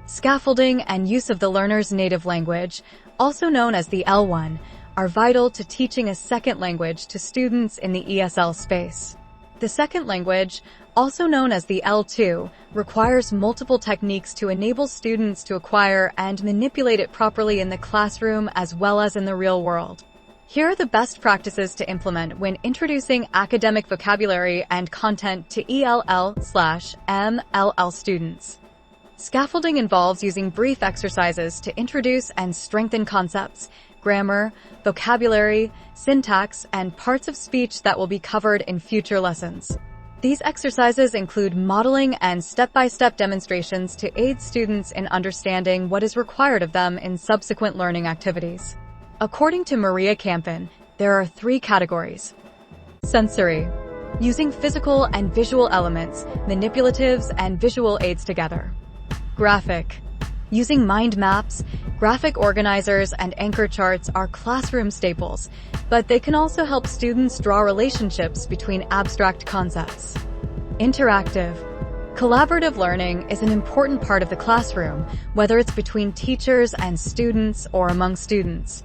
Scaffolding and use of the learner's native language, also known as the L1, are vital to teaching a second language to students in the ESL space. The second language, also known as the L2, requires multiple techniques to enable students to acquire and manipulate it properly in the classroom as well as in the real world. Here are the best practices to implement when introducing academic vocabulary and content to ELL/MLL students. Scaffolding involves using brief exercises to introduce and strengthen concepts, grammar, vocabulary, syntax, and parts of speech that will be covered in future lessons. These exercises include modeling and step-by-step demonstrations to aid students in understanding what is required of them in subsequent learning activities. According to Maria Campan, there are 3 categories. Sensory, using physical and visual elements, manipulatives, and visual aids together. Graphic, using mind maps, graphic organizers, and anchor charts are classroom staples, but they can also help students draw relationships between abstract concepts. Interactive, collaborative learning is an important part of the classroom, whether it's between teachers and students or among students.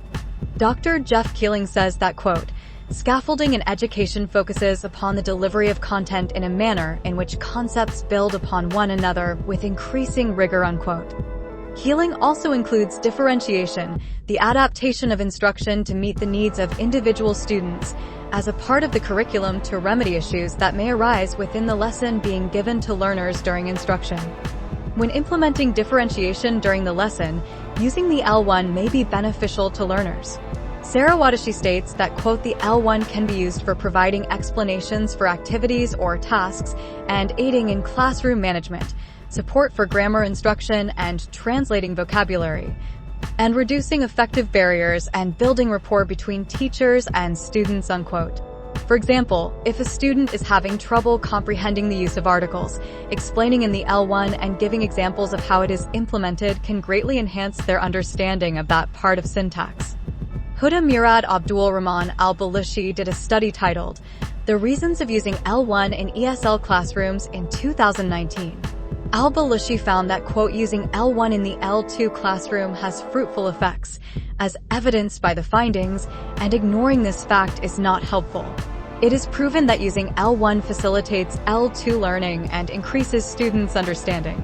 Dr. Jeff Keeling says that, quote, "Scaffolding in education focuses upon the delivery of content in a manner in which concepts build upon one another with increasing rigor," unquote. Healing also includes differentiation, the adaptation of instruction to meet the needs of individual students, as a part of the curriculum to remedy issues that may arise within the lesson being given to learners during instruction. When implementing differentiation during the lesson, using the L1 may be beneficial to learners. Sarah Wadashi states that, quote, "The L1 can be used for providing explanations for activities or tasks and aiding in classroom management, support for grammar instruction and translating vocabulary, and reducing effective barriers and building rapport between teachers and students," unquote. For example, if a student is having trouble comprehending the use of articles, explaining in the L1 and giving examples of how it is implemented can greatly enhance their understanding of that part of syntax. Huda Murad Abdul Rahman Al-Balushi did a study titled, "The Reasons of Using L1 in ESL Classrooms" in 2019. Al-Balushi found that, quote, "Using L1 in the L2 classroom has fruitful effects, as evidenced by the findings, and ignoring this fact is not helpful. It is proven that using L1 facilitates L2 learning and increases students' understanding."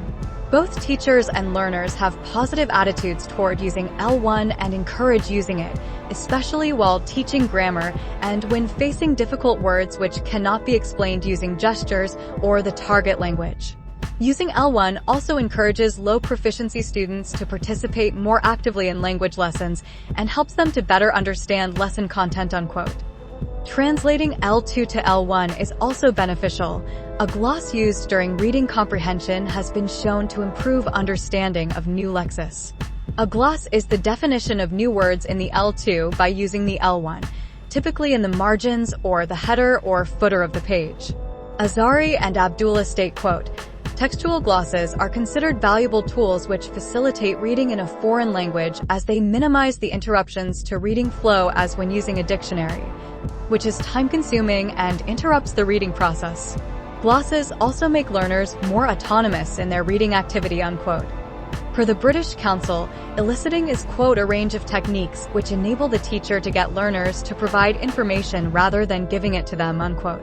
Both teachers and learners have positive attitudes toward using L1 and encourage using it, especially while teaching grammar and when facing difficult words which cannot be explained using gestures or the target language. Using L1 also encourages low proficiency students to participate more actively in language lessons and helps them to better understand lesson content, unquote. Translating L2 to L1 is also beneficial. A gloss used during reading comprehension has been shown to improve understanding of new lexis. A gloss is the definition of new words in the L2 by using the L1, typically in the margins or the header or footer of the page. Azari and Abdullah state, quote, "Textual glosses are considered valuable tools which facilitate reading in a foreign language as they minimize the interruptions to reading flow as when using a dictionary, which is time-consuming and interrupts the reading process. Glosses also make learners more autonomous in their reading activity," unquote. Per the British Council, eliciting is, quote, "a range of techniques which enable the teacher to get learners to provide information rather than giving it to them," unquote.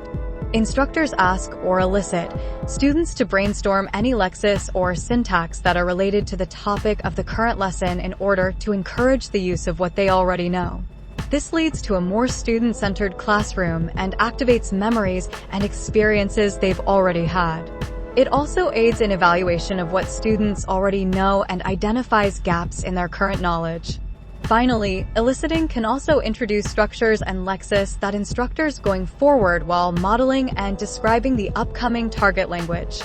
Instructors ask or elicit students to brainstorm any lexis or syntax that are related to the topic of the current lesson in order to encourage the use of what they already know. This leads to a more student-centered classroom and activates memories and experiences they've already had. It also aids in evaluation of what students already know and identifies gaps in their current knowledge. Finally, eliciting can also introduce structures and lexis that instructors going forward while modeling and describing the upcoming target language.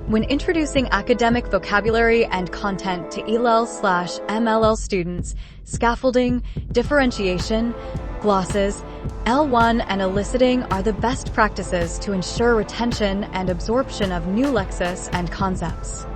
When introducing academic vocabulary and content to ELL/MLL students, scaffolding, differentiation, glosses, L1, and eliciting are the best practices to ensure retention and absorption of new lexis and concepts.